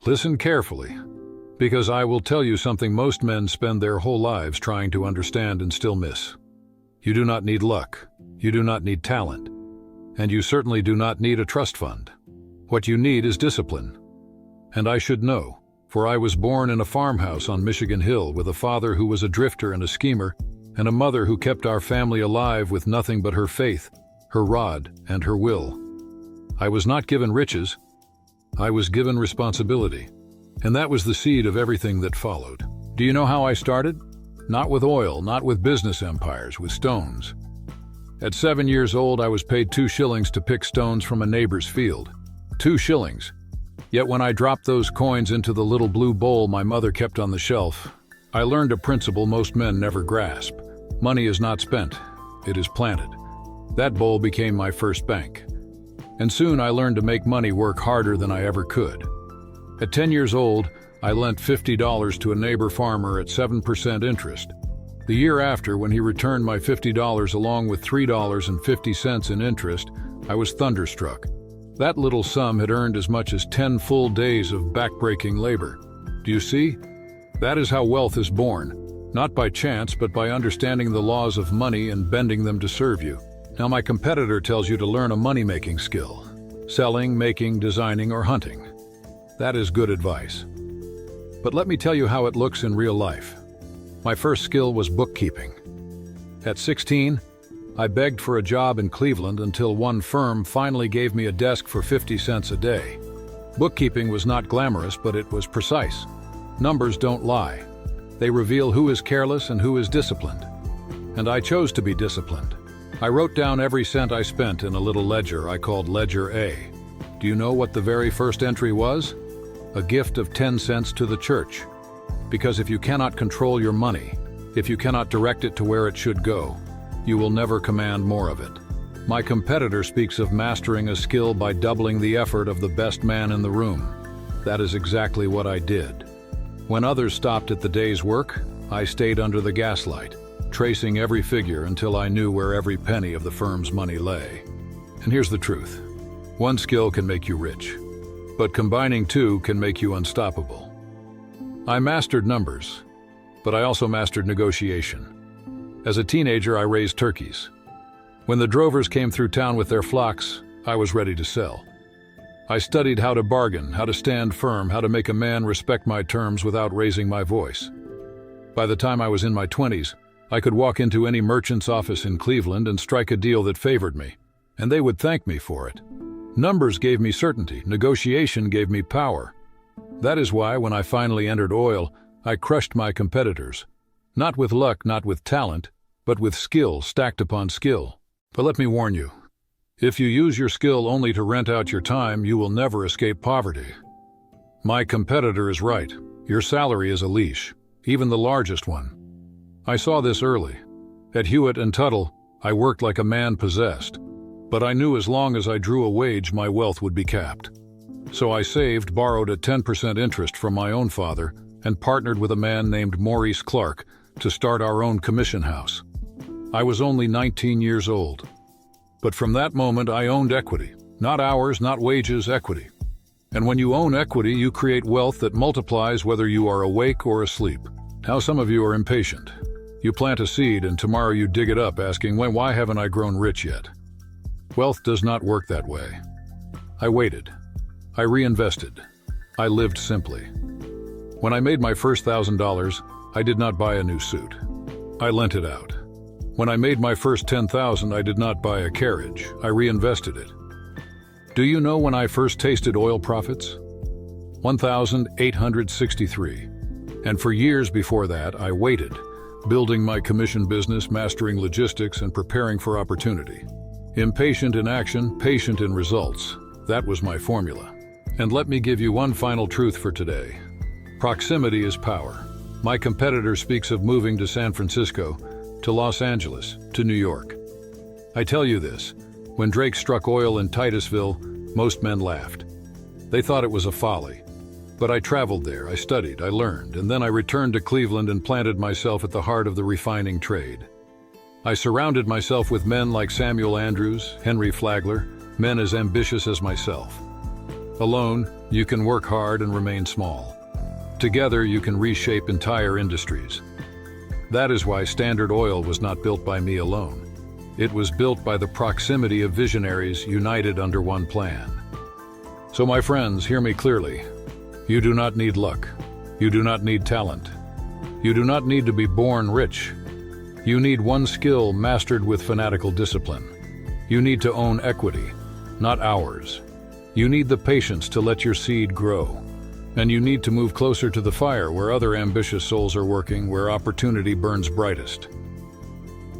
Listen carefully, because I will tell you something most men spend their whole lives trying to understand and still miss. You do not need luck, you do not need talent, and you certainly do not need a trust fund. What you need is discipline. And I should know, for I was born in a farmhouse on Michigan Hill with a father who was a drifter and a schemer, and a mother who kept our family alive with nothing but her faith, her rod, and her will. I was not given riches, I was given responsibility. And that was the seed of everything that followed. Do you know how I started? Not with oil, not with business empires, with stones. At 7 years old, I was paid 2 shillings to pick stones from a neighbor's field. 2 shillings. Yet when I dropped those coins into the little blue bowl my mother kept on the shelf, I learned a principle most men never grasp. Money is not spent, it is planted. That bowl became my first bank. And soon I learned to make money work harder than I ever could. At 10 years old, I lent $50 to a neighbor farmer at 7% interest. The year after, when he returned my $50 along with $3.50 in interest, I was thunderstruck. That little sum had earned as much as 10 full days of backbreaking labor. Do you see? That is how wealth is born, not by chance but by understanding the laws of money and bending them to serve you. Now my competitor tells you to learn a money-making skill: selling, making, designing, or hunting. That is good advice. But let me tell you how it looks in real life. My first skill was bookkeeping. At 16, I begged for a job in Cleveland until one firm finally gave me a desk for 50 cents a day. Bookkeeping was not glamorous, but it was precise. Numbers don't lie. They reveal who is careless and who is disciplined. And I chose to be disciplined. I wrote down every cent I spent in a little ledger I called Ledger A. Do you know what the very first entry was? A gift of 10 cents to the church. Because if you cannot control your money, if you cannot direct it to where it should go, you will never command more of it. My competitor speaks of mastering a skill by doubling the effort of the best man in the room. That is exactly what I did. When others stopped at the day's work, I stayed under the gaslight, tracing every figure until I knew where every penny of the firm's money lay. And here's the truth. One skill can make you rich, but combining two can make you unstoppable. I mastered numbers, but I also mastered negotiation. As a teenager, I raised turkeys. When the drovers came through town with their flocks, I was ready to sell. I studied how to bargain, how to stand firm, how to make a man respect my terms without raising my voice. By the time I was in my 20s, I could walk into any merchant's office in Cleveland and strike a deal that favored me, and they would thank me for it. Numbers gave me certainty, negotiation gave me power. That is why, when I finally entered oil, I crushed my competitors. Not with luck, not with talent, but with skill stacked upon skill. But let me warn you, if you use your skill only to rent out your time, you will never escape poverty. My competitor is right. Your salary is a leash, even the largest one. I saw this early. At Hewitt and Tuttle, I worked like a man possessed. But I knew as long as I drew a wage, my wealth would be capped. So I saved, borrowed at 10% interest from my own father, and partnered with a man named Maurice Clark to start our own commission house. I was only 19 years old. But from that moment, I owned equity. Not hours, not wages, equity. And when you own equity, you create wealth that multiplies whether you are awake or asleep. Now some of you are impatient. You plant a seed and tomorrow you dig it up asking, why haven't I grown rich yet? Wealth does not work that way. I waited. I reinvested. I lived simply. When I made my first $1,000, I did not buy a new suit. I lent it out. When I made my first $10,000, I did not buy a carriage. I reinvested it. Do you know when I first tasted oil profits? 1,863. And for years before that, I waited, building my commission business, mastering logistics, and preparing for opportunity. Impatient in action, patient in results. That was my formula. And let me give you one final truth for today. Proximity is power. My competitor speaks of moving to San Francisco, to Los Angeles, to New York. I tell you this, when Drake struck oil in Titusville, most men laughed. They thought it was a folly. But I traveled there, I studied, I learned, and then I returned to Cleveland and planted myself at the heart of the refining trade. I surrounded myself with men like Samuel Andrews, Henry Flagler, men as ambitious as myself. Alone, you can work hard and remain small. Together, you can reshape entire industries. That is why Standard Oil was not built by me alone. It was built by the proximity of visionaries united under one plan. So my friends, hear me clearly. You do not need luck. You do not need talent. You do not need to be born rich. You need one skill mastered with fanatical discipline. You need to own equity, not hours. You need the patience to let your seed grow. And you need to move closer to the fire where other ambitious souls are working, where opportunity burns brightest.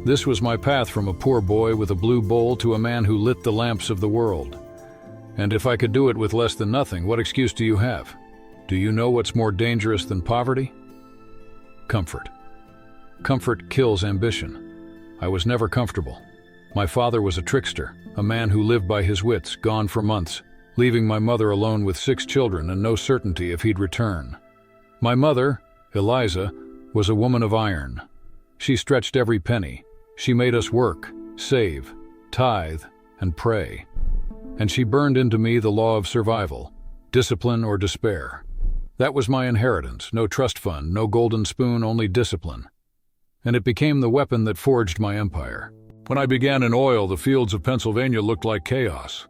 This was my path from a poor boy with a blue bowl to a man who lit the lamps of the world. And if I could do it with less than nothing, what excuse do you have? Do you know what's more dangerous than poverty? Comfort. Comfort kills ambition. I was never comfortable. My father was a trickster, a man who lived by his wits, gone for months, leaving my mother alone with 6 children and no certainty if he'd return. My mother, Eliza, was a woman of iron. She stretched every penny. She made us work, save, tithe, and pray. And she burned into me the law of survival, discipline or despair. That was my inheritance, no trust fund, no golden spoon, only discipline. And it became the weapon that forged my empire. When I began in oil, the fields of Pennsylvania looked like chaos.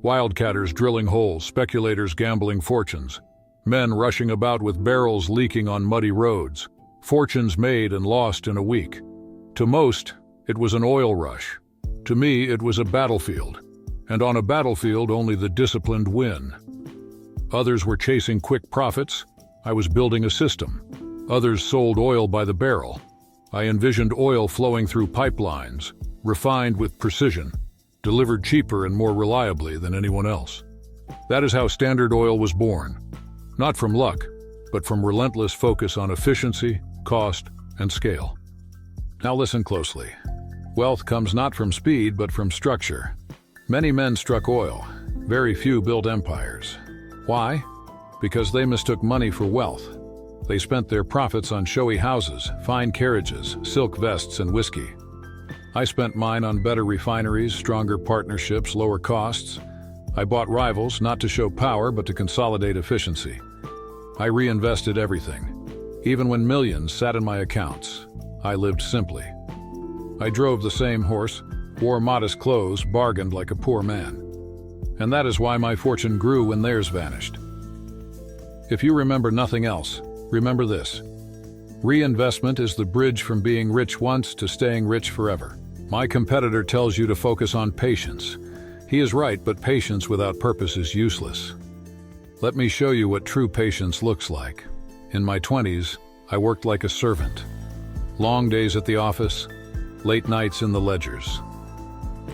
Wildcatters drilling holes, speculators gambling fortunes, men rushing about with barrels leaking on muddy roads, fortunes made and lost in a week. To most, it was an oil rush. To me, it was a battlefield. And on a battlefield, only the disciplined win. Others were chasing quick profits. I was building a system. Others sold oil by the barrel. I envisioned oil flowing through pipelines, refined with precision, delivered cheaper and more reliably than anyone else. That is how Standard Oil was born. Not from luck, but from relentless focus on efficiency, cost, and scale. Now listen closely. Wealth comes not from speed, but from structure. Many men struck oil. Very few built empires. Why? Because they mistook money for wealth. They spent their profits on showy houses, fine carriages, silk vests, and whiskey. I spent mine on better refineries, stronger partnerships, lower costs. I bought rivals, not to show power, but to consolidate efficiency. I reinvested everything. Even when millions sat in my accounts, I lived simply. I drove the same horse, wore modest clothes, bargained like a poor man. And that is why my fortune grew when theirs vanished. If you remember nothing else, remember this. Reinvestment is the bridge from being rich once to staying rich forever. My competitor tells you to focus on patience. He is right, but patience without purpose is useless. Let me show you what true patience looks like. In my 20s, I worked like a servant. Long days at the office, late nights in the ledgers.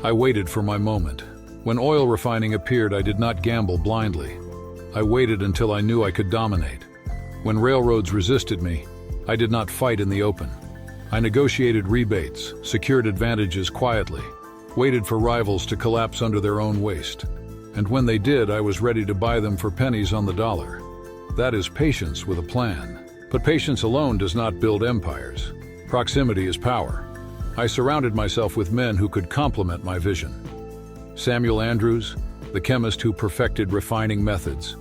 I waited for my moment. When oil refining appeared, I did not gamble blindly. I waited until I knew I could dominate. When railroads resisted me, I did not fight in the open. I negotiated rebates, secured advantages quietly, waited for rivals to collapse under their own weight. And when they did, I was ready to buy them for pennies on the dollar. That is patience with a plan. But patience alone does not build empires. Proximity is power. I surrounded myself with men who could complement my vision. Samuel Andrews, the chemist who perfected refining methods.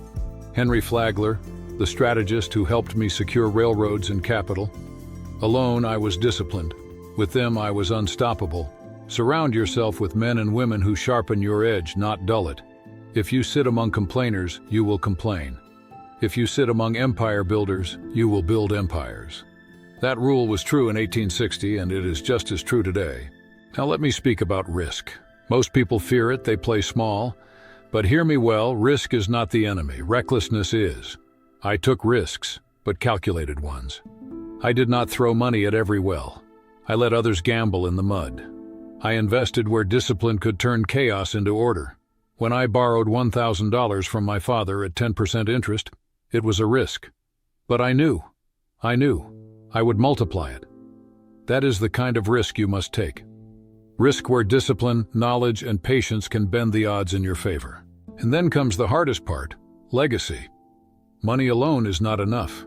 Henry Flagler, the strategist who helped me secure railroads and capital. Alone, I was disciplined. With them, I was unstoppable. Surround yourself with men and women who sharpen your edge, not dull it. If you sit among complainers, you will complain. If you sit among empire builders, you will build empires. That rule was true in 1860, and it is just as true today. Now let me speak about risk. Most people fear it, they play small. But hear me well, risk is not the enemy, recklessness is. I took risks, but calculated ones. I did not throw money at every well. I let others gamble in the mud. I invested where discipline could turn chaos into order. When I borrowed $1,000 from my father at 10% interest, it was a risk. But I knew I would multiply it. That is the kind of risk you must take. Risk where discipline, knowledge, and patience can bend the odds in your favor. And then comes the hardest part, legacy. Money alone is not enough.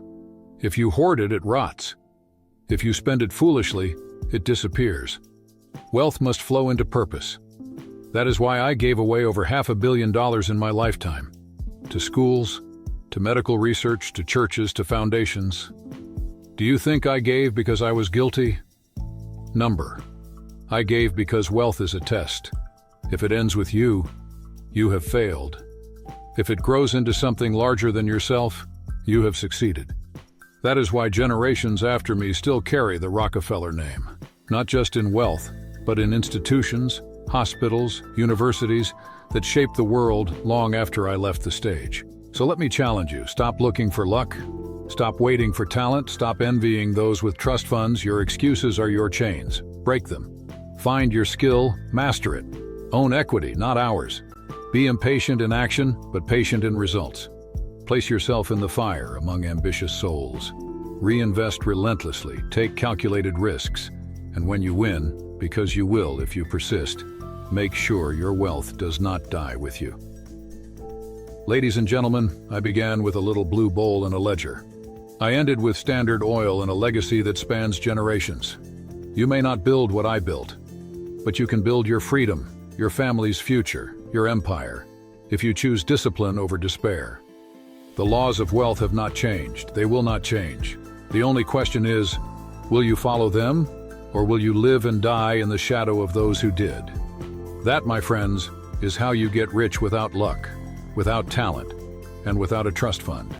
If you hoard it, it rots. If you spend it foolishly, it disappears. Wealth must flow into purpose. That is why I gave away over $500 million in my lifetime. to schools, to medical research, to churches, to foundations. Do you think I gave because I was guilty? Number. I gave because wealth is a test. If it ends with you, you have failed. If it grows into something larger than yourself, you have succeeded. That is why generations after me still carry the Rockefeller name, not just in wealth, but in institutions, hospitals, universities that shaped the world long after I left the stage. So let me challenge you, stop looking for luck, stop waiting for talent, stop envying those with trust funds. Your excuses are your chains. Break them. Find your skill, master it. Own equity, not ours. Be impatient in action, but patient in results. Place yourself in the fire among ambitious souls. Reinvest relentlessly, take calculated risks, and when you win, because you will if you persist, make sure your wealth does not die with you. Ladies and gentlemen, I began with a little blue bowl and a ledger. I ended with Standard Oil and a legacy that spans generations. You may not build what I built, but you can build your freedom, your family's future, your empire, if you choose discipline over despair. The laws of wealth have not changed. They will not change. The only question is, will you follow them, or will you live and die in the shadow of those who did? That, my friends, is how you get rich without luck, without talent, and without a trust fund.